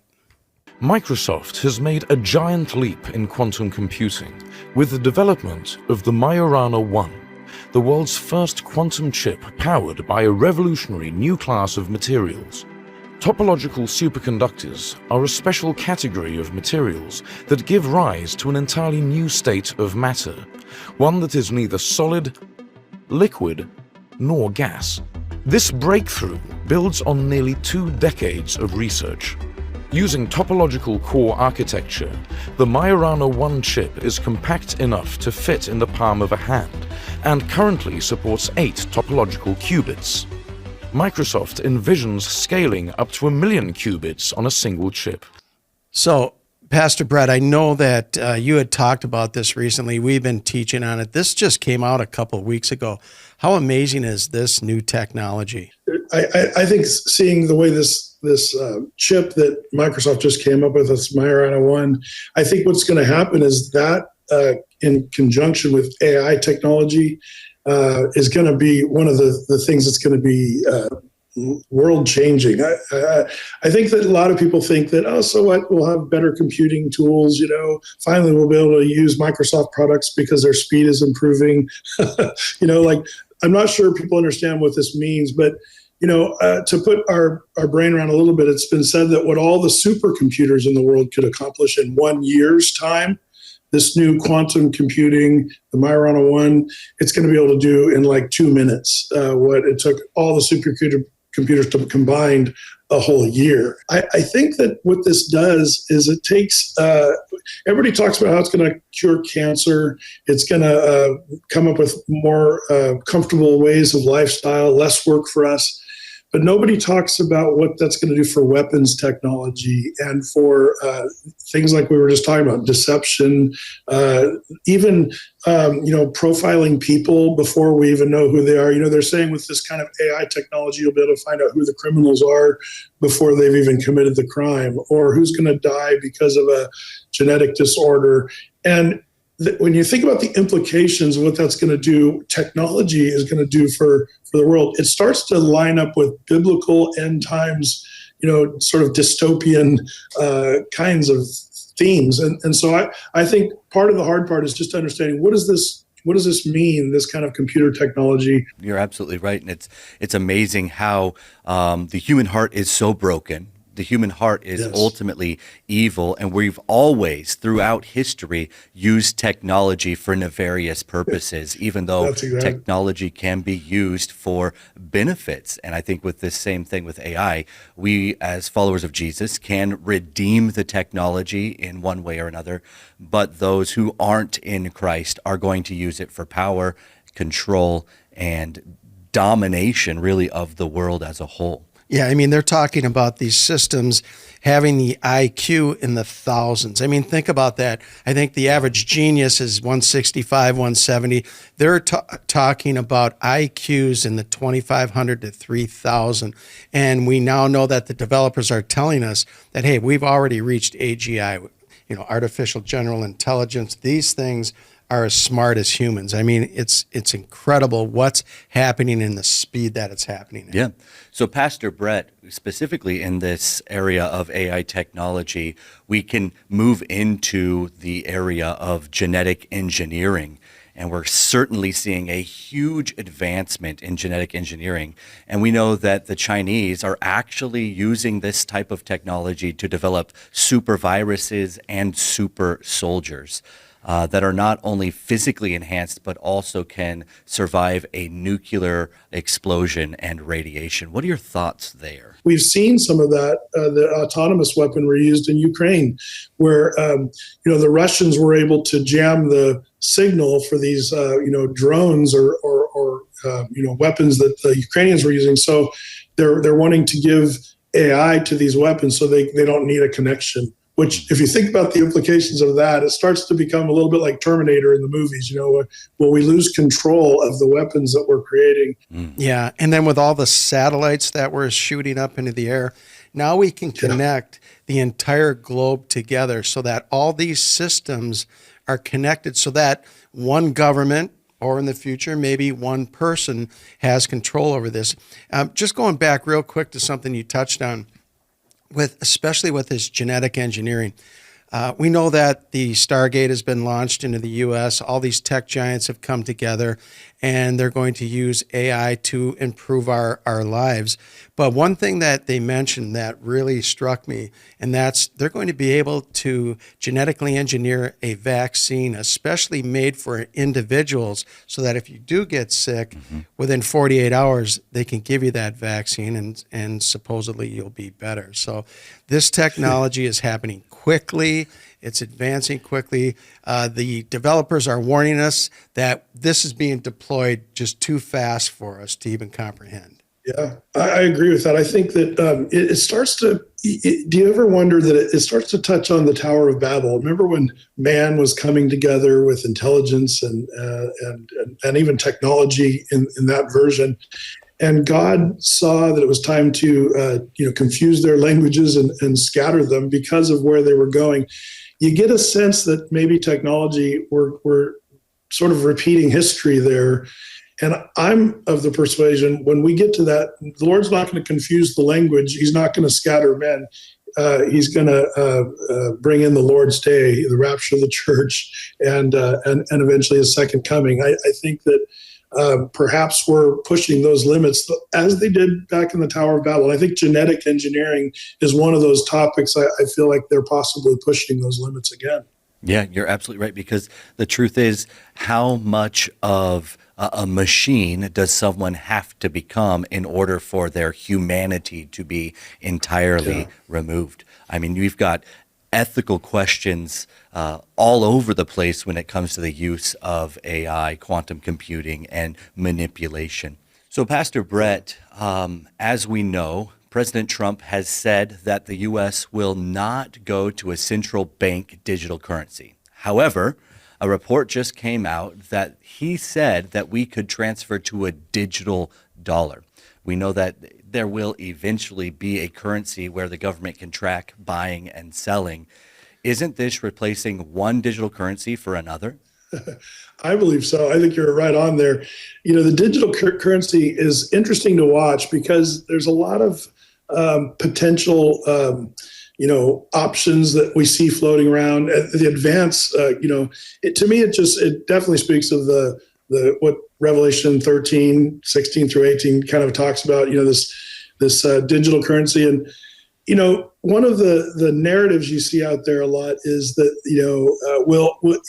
Microsoft has made a giant leap in quantum computing with the development of the Majorana 1, the world's first quantum chip powered by a revolutionary new class of materials. Topological superconductors are a special category of materials that give rise to an entirely new state of matter, one that is neither solid, liquid, nor gas. This breakthrough builds on nearly 2 decades of research. Using topological core architecture, the Majorana 1 chip is compact enough to fit in the palm of a hand and currently supports 8 topological qubits. Microsoft envisions scaling up to 1 million qubits on a single chip. So, Pastor Brett, I know that you had talked about this recently. We've been teaching on it. This just came out a couple of weeks ago. How amazing is this new technology? I think seeing the way this chip that Microsoft just came up with, this Majorana 1, I think what's going to happen is that in conjunction with AI technology is going to be one of the things that's going to be world changing. I think that a lot of people think that, oh, so what? We'll have better computing tools. Finally we'll be able to use Microsoft products because their speed is improving. I'm not sure people understand what this means, but to put our brain around a little bit, it's been said that what all the supercomputers in the world could accomplish in 1 year's time, this new quantum computing, the Majorana 1, it's going to be able to do in like 2 minutes what it took all the supercomputers to combine a whole year. I think that what this does is it takes, everybody talks about how it's going to cure cancer. It's going to come up with more comfortable ways of lifestyle, less work for us. But nobody talks about what that's going to do for weapons technology and for things like we were just talking about, deception, even profiling people before we even know who they are. They're saying with this kind of AI technology, you'll be able to find out who the criminals are before they've even committed the crime, or who's going to die because of a genetic disorder. And when you think about the implications of what that's going to do, technology is going to do for the world, it starts to line up with biblical end times, sort of dystopian kinds of themes. And so I think part of the hard part is just understanding what does this mean, this kind of computer technology? You're absolutely right. And it's amazing how the human heart is so broken. The human heart is ultimately evil, and we've always, throughout history, used technology for nefarious purposes, even though technology can be used for benefits. And I think with this same thing with AI, we as followers of Jesus can redeem the technology in one way or another, but those who aren't in Christ are going to use it for power, control, and domination, really, of the world as a whole. Yeah, I mean, they're talking about these systems having the IQ in the thousands. I mean, think about that. I think the average genius is 165, 170. They're talking about IQs in the 2,500 to 3,000. And we now know that the developers are telling us that, hey, we've already reached AGI, artificial general intelligence. These things are as smart as humans. I mean, it's incredible what's happening in the speed that it's happening in. Yeah. So Pastor Brett, specifically in this area of AI technology, we can move into the area of genetic engineering. And we're certainly seeing a huge advancement in genetic engineering. And we know that the Chinese are actually using this type of technology to develop super viruses and super soldiers. That are not only physically enhanced, but also can survive a nuclear explosion and radiation. What are your thoughts there? We've seen some of that, the autonomous weaponry used in Ukraine, where the Russians were able to jam the signal for these drones or weapons that the Ukrainians were using. So they're wanting to give AI to these weapons so they don't need a connection. Which, if you think about the implications of that, it starts to become a little bit like Terminator in the movies. Will we lose control of the weapons that we're creating? Yeah, and then with all the satellites that we're shooting up into the air, now we can connect the entire globe together so that all these systems are connected so that one government, or in the future, maybe one person has control over this. Just going back real quick to something you touched on, especially with this genetic engineering. We know that the Stargate has been launched into the U.S. All these tech giants have come together, and they're going to use AI to improve our lives. But one thing that they mentioned that really struck me, and that's they're going to be able to genetically engineer a vaccine, especially made for individuals, so that if you do get sick, within 48 hours, they can give you that vaccine, and supposedly you'll be better. So this technology is happening quickly. It's advancing quickly. The developers are warning us that this is being deployed just too fast for us to even comprehend. Yeah, I agree with that. I think that it starts to, do you ever wonder that it starts to touch on the Tower of Babel? Remember when man was coming together with intelligence and even technology in that version? And God saw that it was time to confuse their languages and scatter them because of where they were going. You get a sense that maybe technology, we're sort of repeating history there. And I'm of the persuasion when we get to that, the Lord's not going to confuse the language. He's not going to scatter men. He's going to bring in the Lord's day, the rapture of the church, and eventually his second coming. I think that perhaps we're pushing those limits as they did back in the Tower of Babel. I think genetic engineering is one of those topics I feel like they're possibly pushing those limits again. Yeah, you're absolutely right, because the truth is, how much of a machine does someone have to become in order for their humanity to be entirely removed? I mean, we've got ethical questions all over the place when it comes to the use of AI, quantum computing, and manipulation. So, Pastor Brett, as we know, President Trump has said that the U.S. will not go to a central bank digital currency. However, a report just came out that he said that we could transfer to a digital dollar. We know that there will eventually be a currency where the government can track buying and selling. Isn't this replacing one digital currency for another? I believe so. I think you're right on there. The digital currency is interesting to watch because there's a lot of potential, options that we see floating around. The advance, to me, it definitely speaks of the what Revelation 13, 16 through 18 kind of talks about. This digital currency, and one of the narratives you see out there a lot is that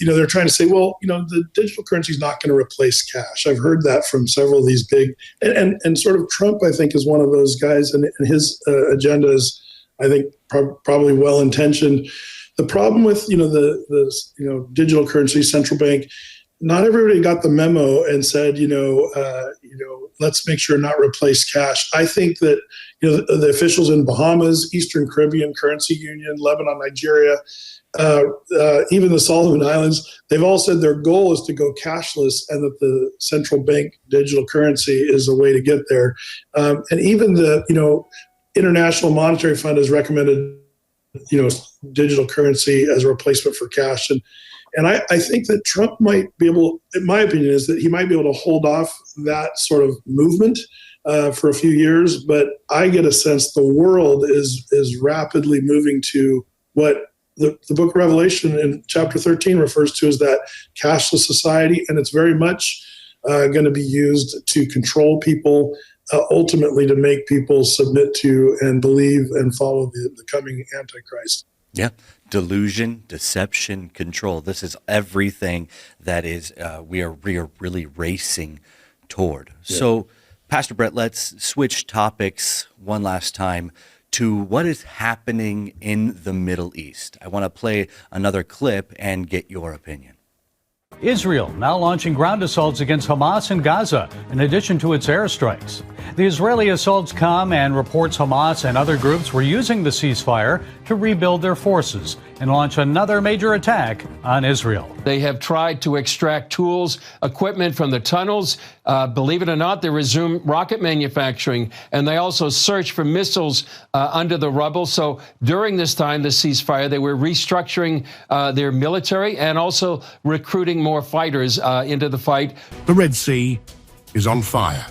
they're trying to say, the digital currency is not going to replace cash. I've heard that from several of these big and sort of Trump, I think, is one of those guys, and his agenda is, I think, probably well intentioned. The problem with the digital currency, central bank, not everybody got the memo and said, let's make sure not replace cash. I think that the officials in Bahamas, Eastern Caribbean Currency Union, Lebanon, Nigeria, even the Solomon Islands, they've all said their goal is to go cashless, and that the central bank digital currency is a way to get there. And even the International Monetary Fund has recommended digital currency as a replacement for cash. And I think that Trump might be able, in my opinion, is that he might be able to hold off that sort of movement for a few years. But I get a sense the world is rapidly moving to what the book of Revelation in chapter 13 refers to as that cashless society. And it's very much going to be used to control people, ultimately to make people submit to and believe and follow the coming Antichrist. Yeah. Delusion, deception, control. This is everything that is we are really racing toward. Yeah. So, Pastor Brett, let's switch topics one last time to what is happening in the Middle East. I want to play another clip and get your opinion. Israel now launching ground assaults against Hamas in Gaza, in addition to its airstrikes. The Israeli assaults come and reports Hamas and other groups were using the ceasefire to rebuild their forces and launch another major attack on Israel. They have tried to extract tools, equipment from the tunnels. Believe it or not, they resumed rocket manufacturing, and they also searched for missiles under the rubble. So during this time, the ceasefire, they were restructuring their military and also recruiting more fighters into the fight. The Red Sea is on fire.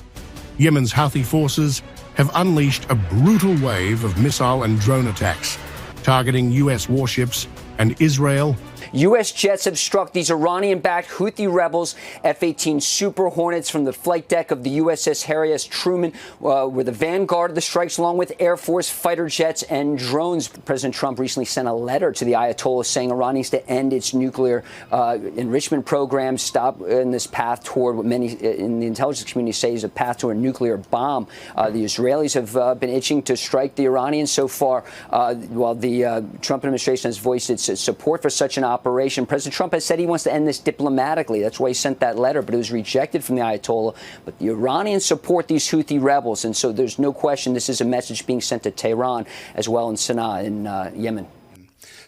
Yemen's Houthi forces have unleashed a brutal wave of missile and drone attacks, targeting U.S. warships and Israel. U.S. jets have struck these Iranian-backed Houthi rebels. F-18 Super Hornets from the flight deck of the USS Harry S. Truman were the vanguard of the strikes, along with Air Force fighter jets and drones. President Trump recently sent a letter to the Ayatollah saying Iran needs to end its nuclear enrichment program, stop in this path toward what many in the intelligence community say is a path to a nuclear bomb. The Israelis have been itching to strike the Iranians so far, while the Trump administration has voiced its support for such an operation. President Trump has said he wants to end this diplomatically. That's why he sent that letter, but it was rejected from the Ayatollah. But the Iranians support these Houthi rebels, and so there's no question this is a message being sent to Tehran as well in Sana'a in Yemen.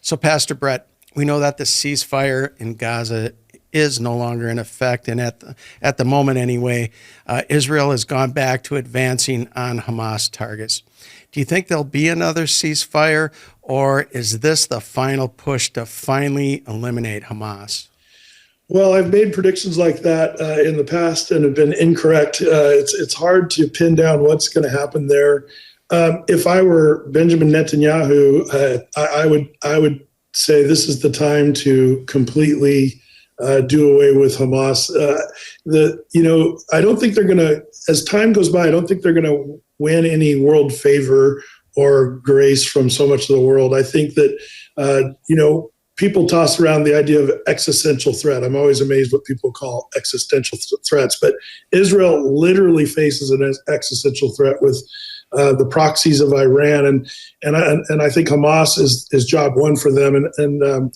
So, Pastor Brett, we know that the ceasefire in Gaza is no longer in effect, and at the moment anyway, Israel has gone back to advancing on Hamas targets. Do you think there'll be another ceasefire, or is this the final push to finally eliminate Hamas? Well, I've made predictions like that in the past and have been incorrect. It's hard to pin down what's going to happen there. If I were Benjamin Netanyahu, I would say this is the time to completely do away with Hamas. I don't think they're going to, as time goes by, I don't think they're going to win any world favor or grace from so much of the world. I think that, people toss around the idea of existential threat. I'm always amazed what people call existential threats, but Israel literally faces an existential threat with the proxies of Iran, and I think Hamas is job one for them. And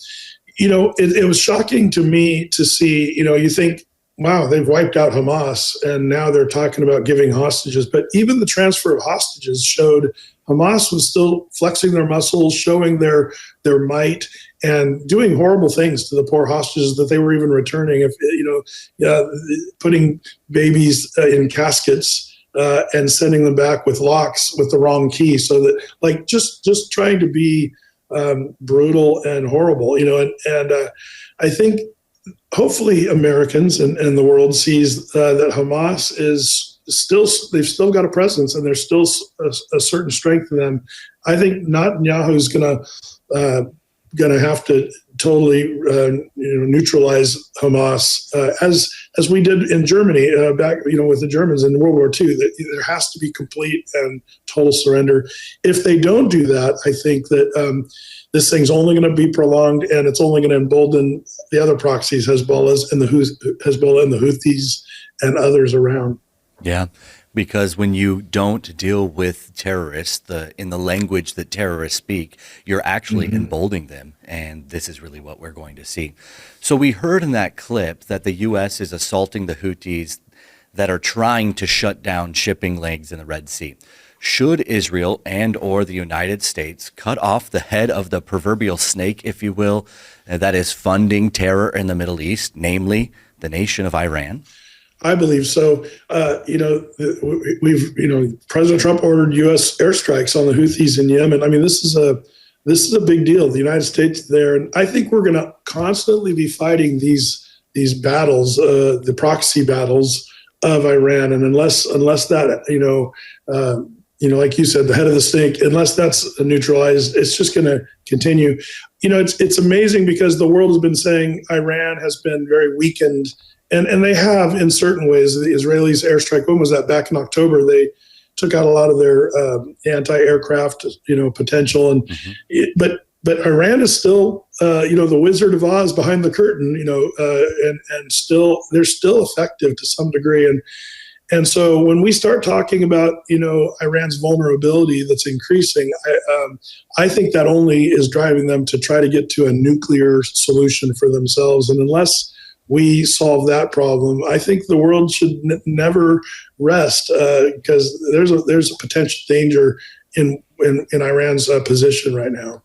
it was shocking to me to see. You think, wow, they've wiped out Hamas, and now they're talking about giving hostages. But even the transfer of hostages showed Hamas was still flexing their muscles, showing their might, and doing horrible things to the poor hostages that they were even returning. Putting babies in caskets and sending them back with locks with the wrong key, so that just trying to be brutal and horrible. I think hopefully Americans and the world sees that Hamas they've still got a presence, and there's still a certain strength in them. I think Netanyahu's going to have to totally neutralize Hamas as we did in Germany back with the Germans in World War II. There has to be complete and total surrender. If they don't do that, I think that this thing's only going to be prolonged, and it's only going to embolden the other proxies, Hezbollah and the Houthis and others around. Yeah, because when you don't deal with terrorists in the language that terrorists speak, you're actually emboldening them, and this is really what we're going to see. So we heard in that clip that the U.S. is assaulting the Houthis that are trying to shut down shipping lanes in the Red Sea. Should Israel and or the United States cut off the head of the proverbial snake, if you will, that is funding terror in the Middle East, namely the nation of Iran? I believe so. President Trump ordered U.S. airstrikes on the Houthis in Yemen. I mean, this is a big deal. The United States there, and I think we're going to constantly be fighting these battles, the proxy battles of Iran, and unless that like you said, the head of the snake, unless that's neutralized, it's just going to continue. It's amazing because the world has been saying Iran has been very weakened. And they have in certain ways. The Israelis' airstrike, when was that? Back in October, they took out a lot of their anti-aircraft, potential. But Iran is still, the Wizard of Oz behind the curtain, and still they're still effective to some degree. And so when we start talking about, Iran's vulnerability that's increasing, I think that only is driving them to try to get to a nuclear solution for themselves. And unless we solve that problem, I think the world should never rest because there's a potential danger in Iran's position right now.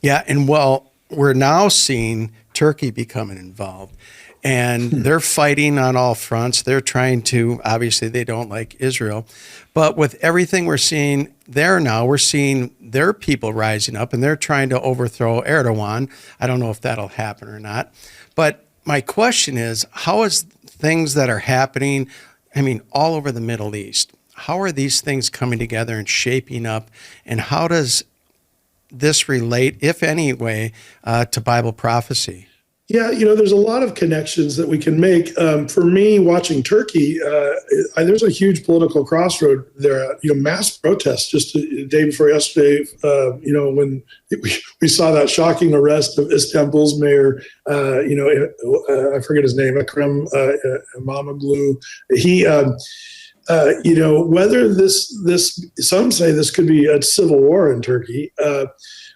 Yeah, and we're now seeing Turkey becoming involved, and they're fighting on all fronts. They're trying to, obviously they don't like Israel, but with everything we're seeing there now, we're seeing their people rising up, and they're trying to overthrow Erdogan. I don't know if that'll happen or not, but my question is, how is things that are happening, all over the Middle East, how are these things coming together and shaping up, and how does this relate, if any way, to Bible prophecy? Yeah, there's a lot of connections that we can make. For me, watching Turkey, there's a huge political crossroad there. Mass protests just the day before yesterday. When we saw that shocking arrest of Istanbul's mayor. I forget his name, Ekrem Imamoglu. He, whether this some say this could be a civil war in Turkey.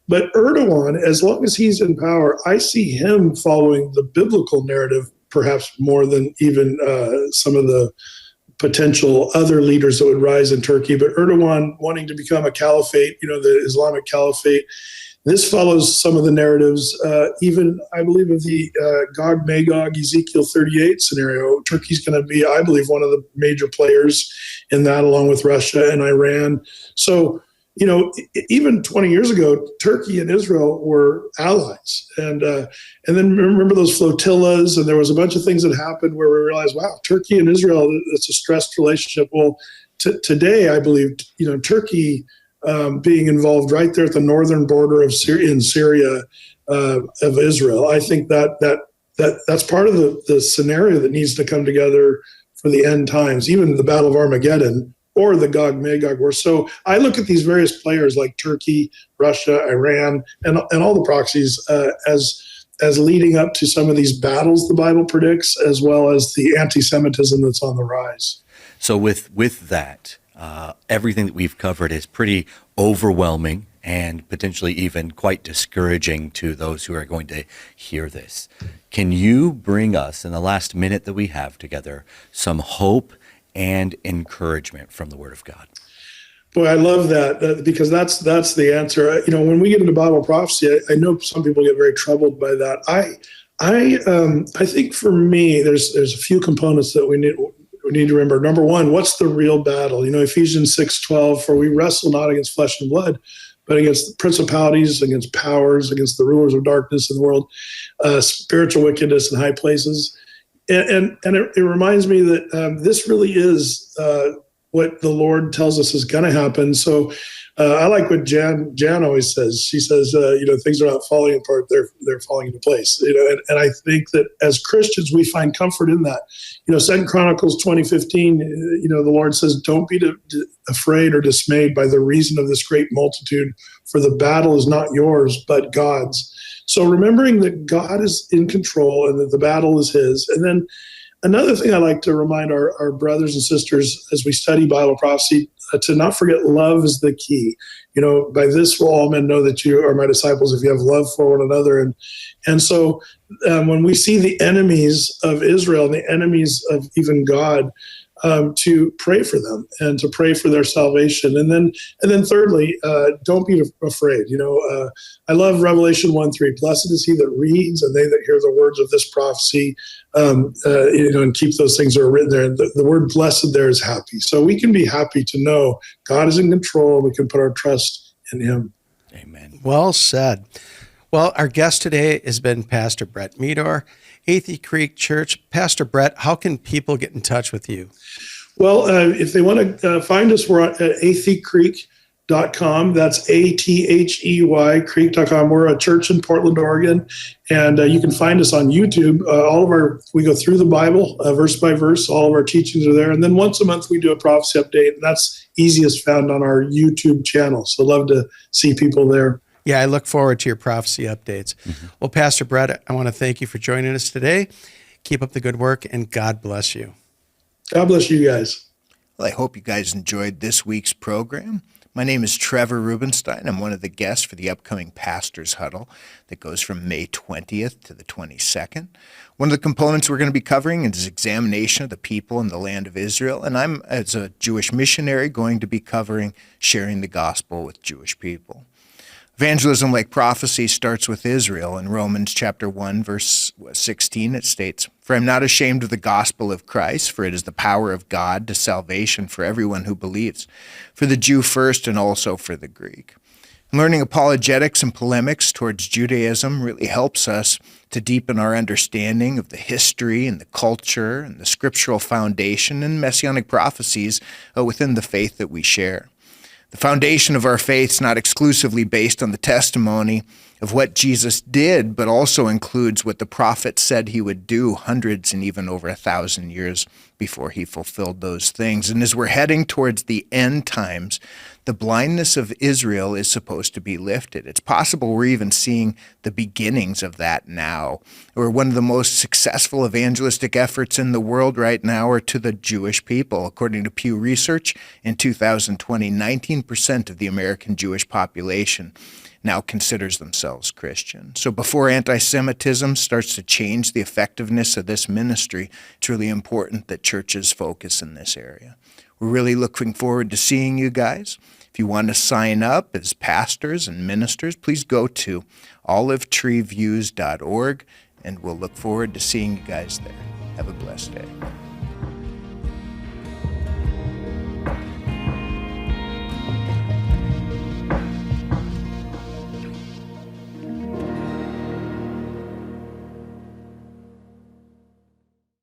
But Erdogan, as long as he's in power, I see him following the biblical narrative perhaps more than even some of the potential other leaders that would rise in Turkey. But Erdogan wanting to become a caliphate, the Islamic caliphate, this follows some of the narratives, even I believe of the Gog Magog Ezekiel 38 scenario. Turkey's going to be, I believe, one of the major players in that, along with Russia and Iran. So, even 20 years ago, Turkey and Israel were allies. And then remember those flotillas, and there was a bunch of things that happened where we realized, wow, Turkey and Israel, it's a stressed relationship. Well, today, I believe, Turkey being involved right there at the northern border of Syria of Israel, I think that's part of the scenario that needs to come together for the end times. Even the Battle of Armageddon or the Gog-Magog war. So I look at these various players like Turkey, Russia, Iran, and all the proxies as leading up to some of these battles the Bible predicts, as well as the anti-Semitism that's on the rise. So with that, everything that we've covered is pretty overwhelming and potentially even quite discouraging to those who are going to hear this. Can you bring us, in the last minute that we have together, some hope and encouragement from the Word of God? Boy, I love that because that's the answer. When we get into Bible prophecy, I know some people get very troubled by that. I think for me, there's a few components that we need to remember. Number one, what's the real battle? Ephesians 6:12, for we wrestle not against flesh and blood, but against the principalities, against powers, against the rulers of darkness in the world, spiritual wickedness in high places. And it reminds me that this really is what the Lord tells us is going to happen. So I like what Jan always says. She says, things are not falling apart; they're falling into place. And I think that as Christians, we find comfort in that. 2 Chronicles 20:15. The Lord says, "Don't be afraid or dismayed by the reason of this great multitude, for the battle is not yours, but God's." So remembering that God is in control and that the battle is His, and then. Another thing I like to remind our brothers and sisters as we study Bible prophecy, to not forget love is the key. By this will all men know that you are my disciples if you have love for one another. And so when we see the enemies of Israel and the enemies of even God, to pray for them and to pray for their salvation. And then thirdly, don't be afraid. I love Revelation 1:3. Blessed is he that reads and they that hear the words of this prophecy, and keep those things that are written there. And the word blessed there is happy. So we can be happy to know God is in control. We can put our trust in Him. Amen. Well said. Well, our guest today has been Pastor Brett Meador, Athey Creek Church. Pastor Brett, how can people get in touch with you? Well, if they want to find us, we're at atheycreek.com. That's ATHEY creek.com. We're a church in Portland, Oregon, and you can find us on YouTube. We go through the Bible verse by verse. All of our teachings are there. And then once a month we do a prophecy update, and that's easiest found on our YouTube channel. So love to see people there. Yeah, I look forward to your prophecy updates. Mm-hmm. Well, Pastor Brett, I want to thank you for joining us today. Keep up the good work, and God bless you. God bless you guys. Well, I hope you guys enjoyed this week's program. My name is Trevor Rubenstein. I'm one of the guests for the upcoming Pastors Huddle that goes from May 20th to the 22nd. One of the components we're going to be covering is examination of the people in the land of Israel, and I'm, as a Jewish missionary, going to be covering sharing the gospel with Jewish people. Evangelism, like prophecy, starts with Israel. In Romans chapter 1, verse 16, it states, "For I am not ashamed of the gospel of Christ, for it is the power of God to salvation for everyone who believes, for the Jew first and also for the Greek." Learning apologetics and polemics towards Judaism really helps us to deepen our understanding of the history and the culture and the scriptural foundation and messianic prophecies within the faith that we share. The foundation of our faith is not exclusively based on the testimony of what Jesus did, but also includes what the prophet said he would do hundreds and even over 1,000 years before he fulfilled those things. And as we're heading towards the end times, the blindness of Israel is supposed to be lifted. It's possible we're even seeing the beginnings of that now. Or one of the most successful evangelistic efforts in the world right now are to the Jewish people. According to Pew Research, in 2020, 19% of the American Jewish population now considers themselves Christian. So before anti-Semitism starts to change the effectiveness of this ministry, it's really important that churches focus in this area. We're really looking forward to seeing you guys. If you want to sign up as pastors and ministers, please go to olivetreeviews.org, and we'll look forward to seeing you guys there. Have a blessed day.